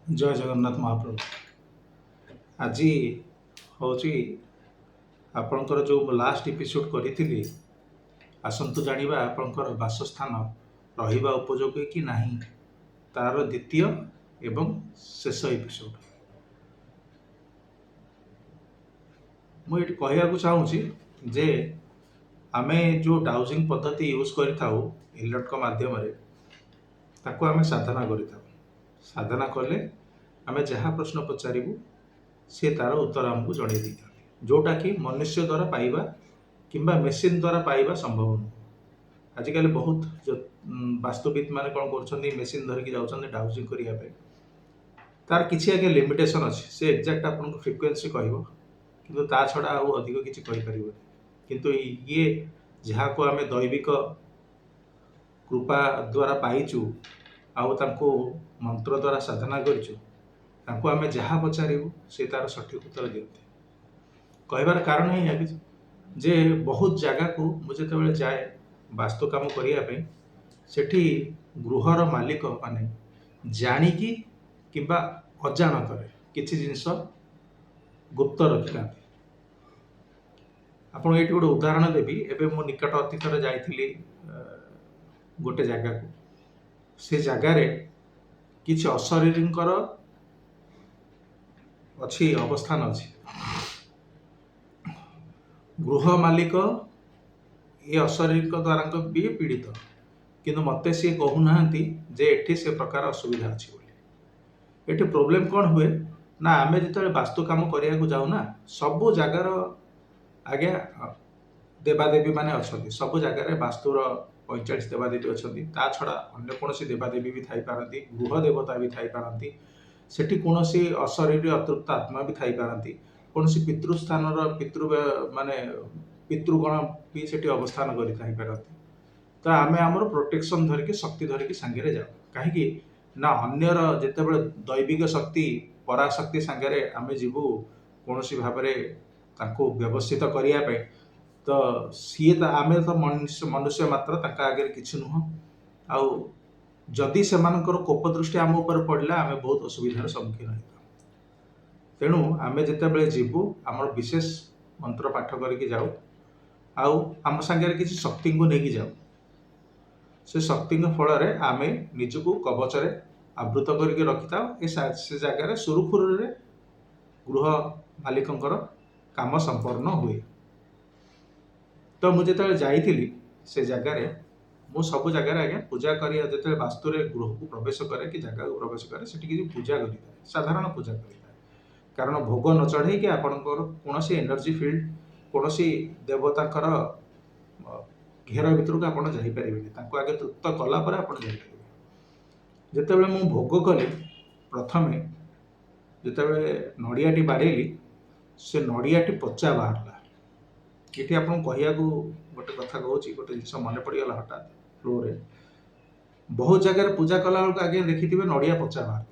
जय जगन्नाथ महाप्रभु। आज हूँ आपणकर जो लास्ट एपिसोड करी आसतु जानिबा आपणकर बासस्थान रहिबा उपयोगी कि नहीं तार द्वितीय एवं शेष एपिसोड मुझे कहवाक चाहूँगी जे आमे जो डाउजिंग पद्धति यूज करिथाउ इलेक्ट्रिक माध्यम ताको आमे साधना करिथाउ। साधना कले आमे जहाँ प्रश्न पचारू सी तार उत्तर आमको जड़े देता जोटा कि मनुष्य द्वारा पाइबा किंबा मेसीन द्वारा पाइबा संभव नुह। आजिकल बहुत जो वास्तुविद मैंने कौन कर मेसीन धरिकी जाऊँ डाउजिंग करने तार किसी आगे लिमिटेशन अच्छे से एक्जाक्ट आपको फ्रिक्वेन्सी कह कि छड़ा आउ अधिक किसी कहीपर किंतु ये जहाँ को आम दैविक कृपा द्वारा पाइचु आउ मंत्र द्वारा साधना करूँ आम जहाँ पचारू से तार सठिक उत्तर दिखते कहबार कारण ही जे बहुत जगह को मुझे जाए वास्तु काम करने सेठी गृहर मालिक माने जानिकी किंबा अजाणत किसी जिनस गुप्त रखी था। आपको ये गोटे उदाहरण देवी एवं मो निकट अतीत जाइली गोटे जगह को से जगार किसी अशरीर अच्छी अवस्थान अच्छी गृह मालिक ये अशरीर द्वारा भी पीड़ित किंतु मत सी कहूना जे एठी से प्रकार असुविधा अच्छी बोली। एठी प्रोब्लेम कौन हुए ना आमे जिते वास्तु काम करने को जाऊना सबू जगार आज्ञा देवादेवी माने अच्छा सबू जगार वास्तुर 45 देवादेवी अच्छा छड़ा अन्य कौन देवादेवी भी थी पारती गृह देवता भी थी पारती सेठी कौन अशरीर अतृप्त आत्मा भी थी पारती कौन पितृस्थान पितृ माने पितृगण भी सेठी अवस्थान कर तो आमे आमर प्रोटेक्शन धरिकी शक्ति धरिकी सांगे जाऊ कहीं ना अन्यर जिते दैविक शक्ति पराशक्ति सांगे आमे जीवु कौन भाव व्यवस्थित करने तो सी आमे तो मनुष्य मात्र आगे किसी नुह आउ जदि से कोप दृष्टि आम उपर पड़ा आम बहुत असुविधार सम्मुखीन होता तेणु आम जिते जीवु आम विशेष मंत्र पाठ करके जाऊ आउ आम सांगे किसी शक्ति को लेकिन जाऊ से शक्ति फल आम निजक कवचरे आवृत करके रखी था से जगह सुरुखुरु गृह मालिकंकर काम संपन्न हुए। तो मुझे जाइली से जगार मु सब जगह आज्ञा पूजा करिया जो वास्तुरे गृह को प्रवेश करे कि जगह को प्रवेश करे से किसी पूजा करें साधारण पूजा करें कारण भोग न चढ़े कि आपंकर कौन एनर्जी फील्ड कौन देवता घेर भितर को आप जापर आगे तृप्त कलापर आप जितेबाला मु भोग कली प्रथम जितेबाला नड़ियाटी बाड़ेली से नड़ियाटी पचा बाहरला ये आप गोटे कथा कहूँ गोटे जिस मन पड़गला हठात फ्लोरे बहुत जगह पूजा कला बेलू आगे देखी नड़िया पचा बाहर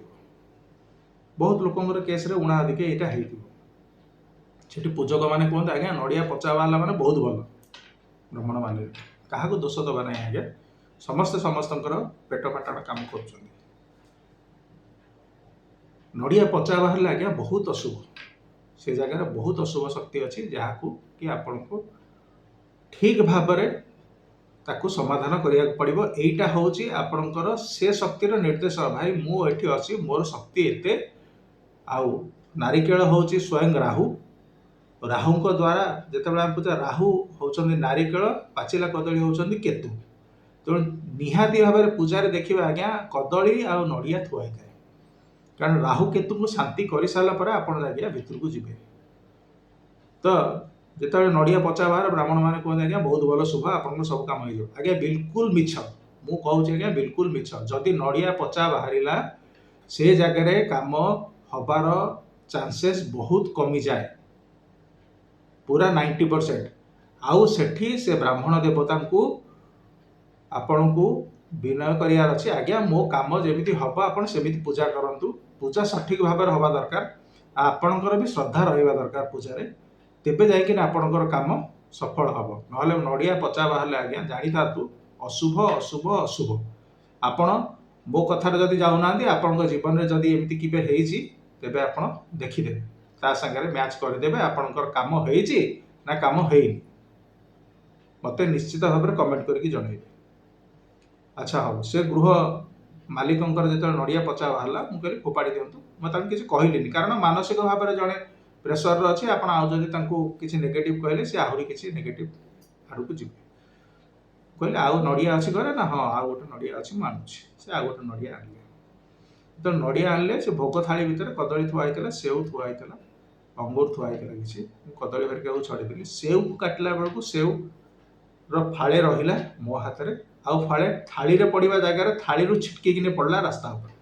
बहुत लोकंर केस रे उणा अधिक यहाँ होती पूजक मैंने कहते आज्ञा नड़िया पचा बाहर मैंने बहुत भल ब्राह्मण मान क्या दोष दबा ना आज्ञा समस्ते समस्त पेट पाटण काम कर नड़िया पचा बाहर आज्ञा बहुत अशुभ से जगह बहुत अशुभ शक्ति अच्छी जहाँ को कि आपण को ठीक भाव ताकू समाधान करिया पड़िबो। एटा होची आपणकर से शक्तिर निर्देश भाई मु एठी अछि मोर शक्ति एते आउ नारिकेल होची स्वयं राहु राहु को द्वारा जेतेबेला हम पूजा राहु होचंदी नारिकेल पाचिला कदली होचंदी केतु तो निहाती भाव में पूजा देखिए आज्ञा कदली आ नड़िया थुआई थाए कारण राहु केतु को शांति कर सारा पर आपण आज्ञा भितर को जीवे तो जिते नड़िया पचा बाहर ब्राह्मण मैंने कहते आज्ञा बहुत भल शुभ आप सब कम हो आज्ञा बिल्कुल मिछ मु कहूँ आज्ञा बिल्कुल मिछ जदि नड़िया पचा बाहरिला से जगह काम हबार चांसेस बहुत कमी जाए पूरा 90% आउ सेठी से ब्राह्मण देवता को आपण को विनय करार अच्छे आज्ञा मो काम जमी हम आप पूजा करूँ पूजा सठिक भाव हवा दरकार आपणकर भी श्रद्धा रहा दरकार पूजा तेबे जाइए आपणकर काम सफल हम ना नड़िया पचा बाहर आज्ञा जानी था अशुभ अशुभ अशुभ आपण ମୋ କଥାରେ ଯଦି ଯାଉନାହାନ୍ତି, ଆପଣଙ୍କ ଜୀବନରେ ଯଦି ଏମିତି କେବେ ହେଇଛି ତେବେ ଆପଣ ଦେଖିଦେବେ, ତା ସାଙ୍ଗରେ ମ୍ୟାଚ୍ କରିଦେବେ ଆପଣଙ୍କର କାମ ହେଇଛି ନା କାମ ହେଇନି। ମୋତେ ନିଶ୍ଚିତ ଭାବରେ କମେଣ୍ଟ କରିକି ଜଣେଇବେ। ଆଚ୍ଛା ହଉ, ସେ ଗୃହ ମାଲିକଙ୍କର ଯେତେବେଳେ ନଡ଼ିଆ ପଚା ବାହାରିଲା, ମୁଁ କହିଲି ଫୋପାଡ଼ି ଦିଅନ୍ତୁ। ମୁଁ ତାଙ୍କୁ କିଛି କହିଲିନି, କାରଣ ମାନସିକ ଭାବରେ ଜଣେ ପ୍ରେସରରେ ଅଛି। ଆପଣ ଆଉ ଯଦି ତାଙ୍କୁ କିଛି ନେଗେଟିଭ୍ କହିଲେ, ସେ ଆହୁରି କିଛି ନେଗେଟିଭ୍ ଆଡ଼କୁ ଯିବେ। କହିଲେ ଆଉ ନଡ଼ିଆ ଅଛି ଘରେ ନା? ହଁ, ଆଉ ଗୋଟେ ନଡ଼ିଆ ଅଛି, ମୁଁ ଆଣୁଛି। ସେ ଆଉ ଗୋଟେ ନଡ଼ିଆ ଆଣିଲେ। ଯେତେବେଳେ ନଡ଼ିଆ ଆଣିଲେ, ସେ ଭୋଗ ଥାଳି ଭିତରେ କଦଳୀ ଥୁଆ ହେଇଥିଲା, ସେଉ ଥୁଆ ହେଇଥିଲା, ଅଙ୍ଗୁର ଥୁଆ ହେଇଥିଲା କିଛି। ମୁଁ କଦଳୀ ହେରିକାକୁ ଛଡ଼େଇଦେଲି। ସେଉକୁ କାଟିଲା ବେଳକୁ ସେଉର ଫାଳେ ରହିଲା ମୋ ହାତରେ, ଆଉ ଫାଳେ ଥାଳିରେ ପଡ଼ିବା ଜାଗାରେ ଥାଳିରୁ ଛିଟକିକିନି ପଡ଼ିଲା ରାସ୍ତା ଉପରେ।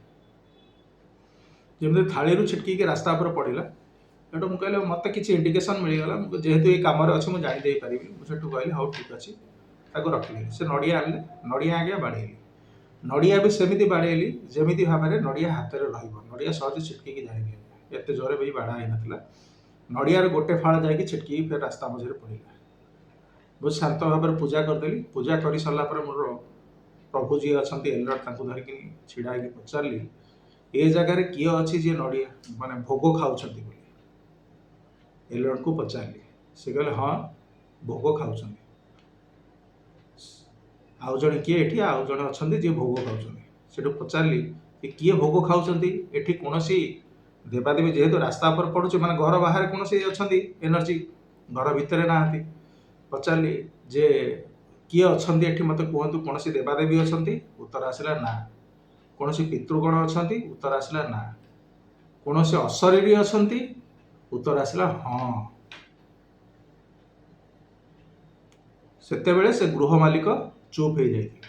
ଯେମିତି ଥାଳିରୁ ଛିଟକିକି ରାସ୍ତା ଉପରେ ପଡ଼ିଲା, ସେଠୁ ମୁଁ କହିଲି ମୋତେ କିଛି ଇଣ୍ଡିକେସନ୍ ମିଳିଗଲା, ମୁଁ ଯେହେତୁ ଏଇ କାମରେ ଅଛି ମୁଁ ଜାଣି ଦେଇପାରିବି। ମୁଁ ସେଠୁ କହିଲି ହଉ ଠିକ୍ ଅଛି, ତାକୁ ରଖିଦେଲି। ସେ ନଡ଼ିଆ ଆଣିଲେ, ନଡ଼ିଆ ଆଜ୍ଞା ବାଡ଼େଇଲି। ନଡ଼ିଆ ବି ସେମିତି ବାଡ଼େଇଲି ଯେମିତି ଭାବରେ ନଡ଼ିଆ ହାତରେ ରହିବ, ନଡ଼ିଆ ସହଜେ ଛିଟକିକି ଯାଏନି। ଏତେ ଜୋରେ ବି ବାଡ଼ା ହେଇନଥିଲା। ନଡ଼ିଆର ଗୋଟେ ଫାଳ ଯାଇକି ଛିଟକିକି ଫେର ରାସ୍ତା ମଝିରେ ପଡ଼ିଲା। ବହୁତ ଶାନ୍ତ ଭାବରେ ପୂଜା କରିଦେଲି। ପୂଜା କରିସାରିଲା ପରେ ମୋର ପ୍ରଭୁ ଯିଏ ଅଛନ୍ତି ଏଲର୍ଟ, ତାଙ୍କୁ ଧରିକି ଛିଡ଼ା ହେଇକି ପଚାରିଲି, ଏ ଜାଗାରେ କିଏ ଅଛି ଯିଏ ନଡ଼ିଆ ମାନେ ଭୋଗ ଖାଉଛନ୍ତି ବୋଲି? ଏଲର୍ଟକୁ ପଚାରିଲି। ସେ କହିଲେ ହଁ, ଭୋଗ ଖାଉଛନ୍ତି। ଆଉ ଜଣେ କିଏ? ଏଠି ଆଉ ଜଣେ ଅଛନ୍ତି ଯିଏ ଭୋଗ ଖାଉଛନ୍ତି। ସେଠୁ ପଚାରିଲି କିଏ ଭୋଗ ଖାଉଛନ୍ତି? ଏଠି କୌଣସି ଦେବାଦେବୀ, ଯେହେତୁ ରାସ୍ତା ଉପରେ ପଡ଼ୁଛି ମାନେ ଘର ବାହାରେ କୌଣସି ଅଛନ୍ତି ଏନର୍ଜି, ଘର ଭିତରେ ନାହାନ୍ତି। ପଚାରିଲି ଯେ କିଏ ଅଛନ୍ତି ଏଠି, ମୋତେ କୁହନ୍ତୁ, କୌଣସି ଦେବାଦେବୀ ଅଛନ୍ତି? ଉତ୍ତର ଆସିଲା ନା। କୌଣସି ପିତୃଗଣ ଅଛନ୍ତି? ଉତ୍ତର ଆସିଲା ନା। କୌଣସି ଅଶରୀରୀ ଅଛନ୍ତି? ଉତ୍ତର ଆସିଲା ହଁ। ସେତେବେଳେ ସେ ଗୃହ ମାଲିକ ଚୁପ୍ ହେଇଯାଇଥିଲେ।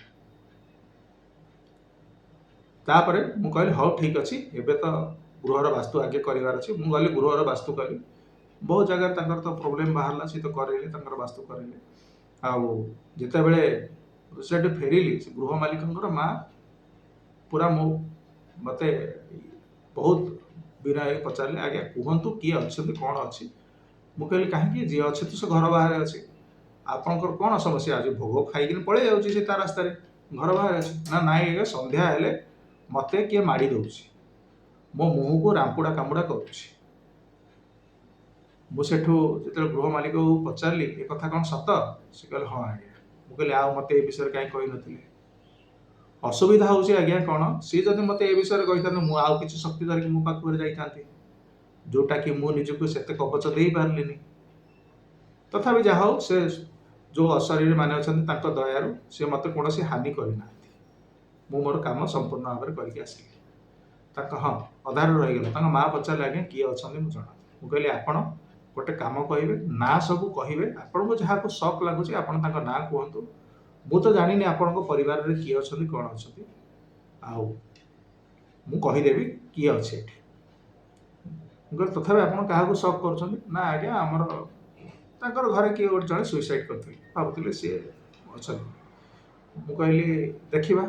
ତାପରେ ମୁଁ କହିଲି ହଉ ଠିକ୍ ଅଛି, ଏବେ ତ ଗୃହର ବାସ୍ତୁ ଆଗେ କରିବାର ଅଛି। ମୁଁ ଗଲି ଗୃହର ବାସ୍ତୁ କଲି। ବହୁତ ଜାଗାରେ ତାଙ୍କର ତ ପ୍ରୋବ୍ଲେମ୍ ବାହାରିଲା, ସେ ତ କରେଇଲେ, ତାଙ୍କର ବାସ୍ତୁ କରେଇଲେ। ଆଉ ଯେତେବେଳେ ସେଠି ଫେରିଲି, ସେ ଗୃହ ମାଲିକଙ୍କର ମା ପୁରା ମୋତେ ବହୁତ ବିନୟ ହେଇକି ପଚାରିଲେ, ଆଜ୍ଞା କୁହନ୍ତୁ କିଏ ଅଛନ୍ତି, କ'ଣ ଅଛି? ମୁଁ କହିଲି କାହିଁକି, ଯିଏ ଅଛି ତ ସେ ଘର ବାହାରେ ଅଛି। ଆପଣଙ୍କର କ'ଣ ସମସ୍ୟା ଅଛି? ଭୋଗ ଖାଇକିନି ପଳେଇ ଯାଉଛି ସେ ତା ରାସ୍ତାରେ, ଘର ବାହାରେ ଅଛି। ନା ନାଇଁ ଆଜ୍ଞା, ସନ୍ଧ୍ୟା ହେଲେ ମୋତେ କିଏ ମାଡ଼ି ଦେଉଛି, ମୋ ମୁହଁକୁ ରାମ୍ପୁଡ଼ା କାମୁଡ଼ା କରୁଛି। ମୁଁ ସେଠୁ ଯେତେବେଳେ ଗୃହ ମାଲିକକୁ ପଚାରିଲି ଏ କଥା କ'ଣ ସତ? ସେ କହିଲେ ହଁ ଆଜ୍ଞା। ମୁଁ କହିଲି ଆଉ ମୋତେ ଏ ବିଷୟରେ କାହିଁ କହିନଥିଲେ? ଅସୁବିଧା ହେଉଛି ଆଜ୍ଞା କ'ଣ, ସିଏ ଯଦି ମୋତେ ଏ ବିଷୟରେ କହିଥାନ୍ତେ, ମୁଁ ଆଉ କିଛି ଶକ୍ତି ଧରିକି ମୋ ପାଖରେ ଯାଇଥାନ୍ତି, ଯୋଉଟାକି ମୁଁ ନିଜକୁ ସେତେ କବଚ ଦେଇପାରିଲିନି। ତଥାପି ଯାହା ହଉ, ସେ ଯେଉଁ ଅଶରୀରୀ ମାନେ ଅଛନ୍ତି ତାଙ୍କ ଦୟାରୁ ସେ ମୋତେ କୌଣସି ହାନି କରିନାହାନ୍ତି। ମୁଁ ମୋର କାମ ସମ୍ପୂର୍ଣ୍ଣ ଭାବରେ କରିକି ଆସିଲି। ତାଙ୍କ ହଁ ଅଧାରେ ରହିଗଲା। ତାଙ୍କ ମା ପଚାରିଲେ ଆଜ୍ଞା କିଏ ଅଛନ୍ତି, ମୁଁ ଜଣାନ୍ତି। ମୁଁ କହିଲି ଆପଣ ଗୋଟେ କାମ କହିବେ, ନାଁ ସବୁ କହିବେ, ଆପଣଙ୍କୁ ଯାହାକୁ ଶକ୍ ଲାଗୁଛି ଆପଣ ତାଙ୍କ ନାଁ କୁହନ୍ତୁ। ମୁଁ ତ ଜାଣିନି ଆପଣଙ୍କ ପରିବାରରେ କିଏ ଅଛନ୍ତି, କ'ଣ ଅଛନ୍ତି, ଆଉ ମୁଁ କହିଦେବି କିଏ ଅଛି ଏଠି। ମୁଁ କହିଲି ତଥାପି ଆପଣ କାହାକୁ ଶକ୍ କରୁଛନ୍ତି? ନା ଆଜ୍ଞା, ଆମର ତାଙ୍କର ଘରେ କିଏ ଗୋଟେ ଜଣେ ସୁଇସାଇଡ୍ କରିଥିଲେ, ଭାବୁଥିଲେ ସିଏ ଅଛନ୍ତି। ମୁଁ କହିଲି ଦେଖିବା,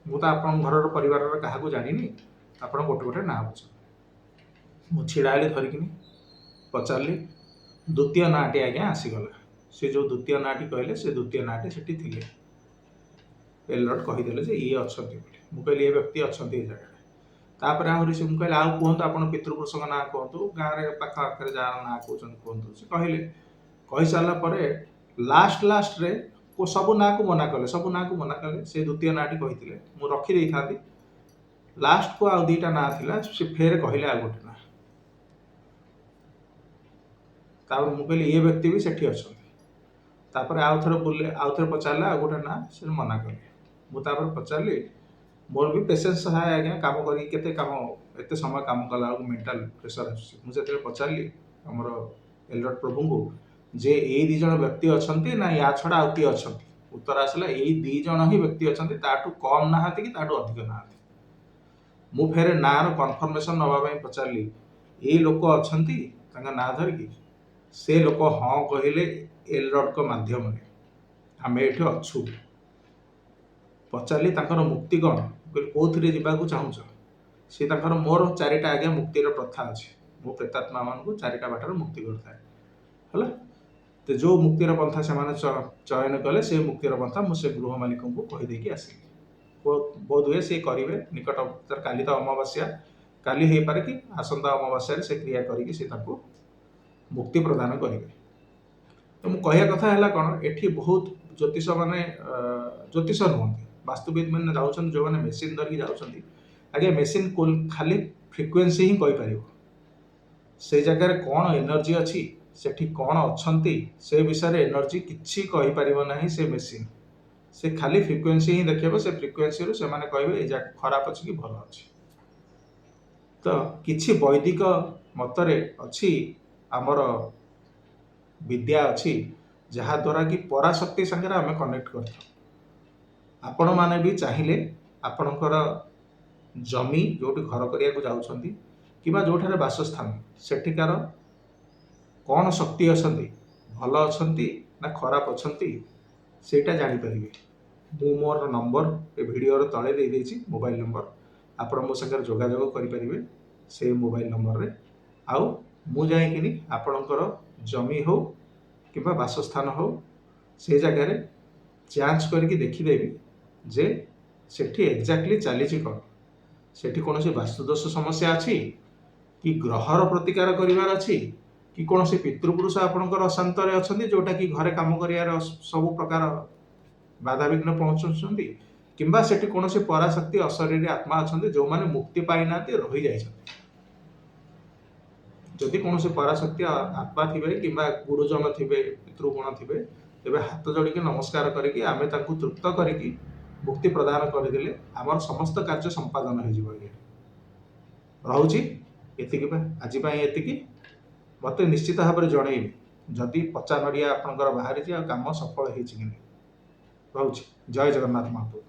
ମୁଁ ତ ଆପଣଙ୍କ ଘରର ପରିବାରର କାହାକୁ ଜାଣିନି, ଆପଣ ଗୋଟେ ଗୋଟେ ନାଁ ବୁଝନ୍ତୁ। ମୁଁ ଛିଡ଼ା ହେଲି ଧରିକିନି, ପଚାରିଲି। ଦ୍ୱିତୀୟ ନାଁଟି ଆଜ୍ଞା ଆସିଗଲା। ସେ ଯେଉଁ ଦ୍ୱିତୀୟ ନାଁଟି କହିଲେ, ସେ ଦ୍ୱିତୀୟ ନାଁଟି ସେଠି ଥିଲେ। ଏଲର୍ଟ କହିଦେଲେ ଯେ ଇଏ ଅଛନ୍ତି ବୋଲି। ମୁଁ କହିଲି ଏ ବ୍ୟକ୍ତି ଅଛନ୍ତି ଏ ଜାଗାରେ। ତାପରେ ଆହୁରି ସେ, ମୁଁ କହିଲି ଆଉ କୁହନ୍ତୁ ଆପଣ ପିତୃପୁରୁଷଙ୍କ ନାଁ କୁହନ୍ତୁ, ଗାଁରେ ପାଖ ଆଖରେ ଯାହାର ନାଁ କହୁଛନ୍ତି କୁହନ୍ତୁ। ସେ କହିଲେ। କହିସାରିଲା ପରେ ଲାଷ୍ଟରେ ସବୁ ନାଁକୁ ମନା କଲେ, ସବୁ ନାଁକୁ ମନା କଲେ। ସେ ଦ୍ୱିତୀୟ ନାଁଟି କହିଥିଲେ, ମୁଁ ରଖିଦେଇଥାନ୍ତି। ଲାଷ୍ଟକୁ ଆଉ ଦୁଇଟା ନାଁ ଥିଲା, ସେ ଫେରେ କହିଲେ ଆଉ ଗୋଟେ ନାଁ। ତାପରେ ମୁଁ କହିଲି ଏ ବ୍ୟକ୍ତି ବି ସେଠି ଅଛନ୍ତି। ତାପରେ ଆଉଥରେ ପଚାରିଲେ ଆଉ ଗୋଟେ ନାଁ, ସେ ମନା କଲେ। ମୁଁ ତାପରେ ପଚାରିଲି, ମୋର ବି ପେସେନ୍ସ ଥାଏ ଆଜ୍ଞା, କାମ କରିକି କେତେ କାମ, ଏତେ ସମୟ କାମ କଲା ବେଳକୁ ମେଣ୍ଟାଲ ପ୍ରେସର ଆସୁଛି। ମୁଁ ଯେତେବେଳେ ପଚାରିଲି ଆମର ଏଲର୍ଟ ପ୍ରଭୁଙ୍କୁ ଯେ ଏଇ 2 ଜଣ ବ୍ୟକ୍ତି ଅଛନ୍ତି ନା ୟା ଛଡ଼ା ଆଉ କିଏ ଅଛନ୍ତି, ଉତ୍ତର ଆସିଲା ଏଇ 2 ଜଣ ହିଁ ବ୍ୟକ୍ତି ଅଛନ୍ତି, ତାଠୁ କମ୍ ନାହାନ୍ତି କି ତାଠୁ ଅଧିକ ନାହାନ୍ତି। ମୁଁ ଫେରେ ନାଁର କନଫର୍ମେସନ୍ ନେବା ପାଇଁ ପଚାରିଲି, ଏଇ ଲୋକ ଅଛନ୍ତି, ତାଙ୍କ ନାଁ ଧରିକି। ସେ ଲୋକ ହଁ କହିଲେ ଏଲର୍ଟଙ୍କ ମାଧ୍ୟମରେ, ଆମେ ଏଠି ଅଛୁ। ପଚାରିଲି ତାଙ୍କର ମୁକ୍ତି କ'ଣ? କହିଲି କୋଉଥିରେ ଯିବାକୁ ଚାହୁଁଛ? ସେ ତାଙ୍କର, ମୋର 4ଟା ଆଜ୍ଞା ମୁକ୍ତିର ପ୍ରଥା ଅଛି। ମୁଁ ପ୍ରେତାତ୍ମାମାନଙ୍କୁ 4ଟା ବାଟରେ ମୁକ୍ତି କରିଥାଏ। ହେଲା, ତ ଯେଉଁ ମୁକ୍ତିର ପନ୍ଥା ସେମାନେ ଚୟନ କଲେ, ସେ ମୁକ୍ତିର ପନ୍ଥା ମୁଁ ସେ ଗୃହ ମାଲିକଙ୍କୁ କହିଦେଇକି ଆସିଲି। बोध हुए सी करेंगे निकट काली तो अमावास्या काली हो पारे कि आसंता अमावास्या से क्रिया करके सी मुक्ति प्रदान करेंगे। तो मुझे कहया कथा है कौन एठी बहुत ज्योतिष माने ज्योतिष नुहति वास्तुविद मैंने जाऊँ जो मैंने मेसीन धरिकी जाऊँगी आगे मेसीन खाली फ्रिक्वेन्सी ही कहीपर से जगह कौन एनर्जी अच्छी सेठी कौन अच्छी से विषय एनर्जी किसी कहीपर से मेसीन से खाली फ्रिक्वेन्सी ही देखिए से फ्रिक्वेन्सी रू से माने कहे ये खराब अच्छी कि भल अच्छी। तो किछि वैदिक मतरे अच्छी आमर विद्या अच्छी जहा द्वारा कि पराशक्ति संगे आम कनेक्ट कर आपण माने भी चाहिए आपणकर जमी जो घर करने जाऊँगी कि जो बासस्थान सेठिकार कौन शक्ति अच्छा भल अच्छा ना खराब अच्छा सेटा जानीपर मु मोर नंबर ए वीडियो तले दे देछि मोबाइल नंबर आपण मो संगे जोगाजोग करें से मोबाइल नंबर रे आउ मु जाइकिनी आपणकर जमी हो कि बासस्थान हो से जगह जांच करके देखीदेवी जे सेठी एक्जाक्टली चली कौन सेठी कौन सी वास्तुदोष समस्या अच्छी कि ग्रहर प्रतिकार करिवार अच्छी कि कौन सी पितृपुरुष आपणकर अशांत अच्छा जोटा कि घरे काम कर सब प्रकार बाधाविघ्न पहुँचुंट किंबा सेठी कौन सी पराशक्ति अशरीरी आत्मा अच्छा जो मैंने मुक्ति पाई ना रही जाइछन्ति। जदि कौन से पराशक्ति आत्मा थे कि गुरुजन थे पितृगुण थे तेरे हाथ जोड़िकी नमस्कार करके आमे तांकु तृप्त करके मुक्ति प्रदान करदे आमर समस्त कार्य संपादन हो रोची एतिकी आज एतिकी मत निश्चित भाव में जनइबी जदि पचा नड़िया आपंकर बाहरी काम सफल हो रोची। जय जगन्नाथ महाप्रभु।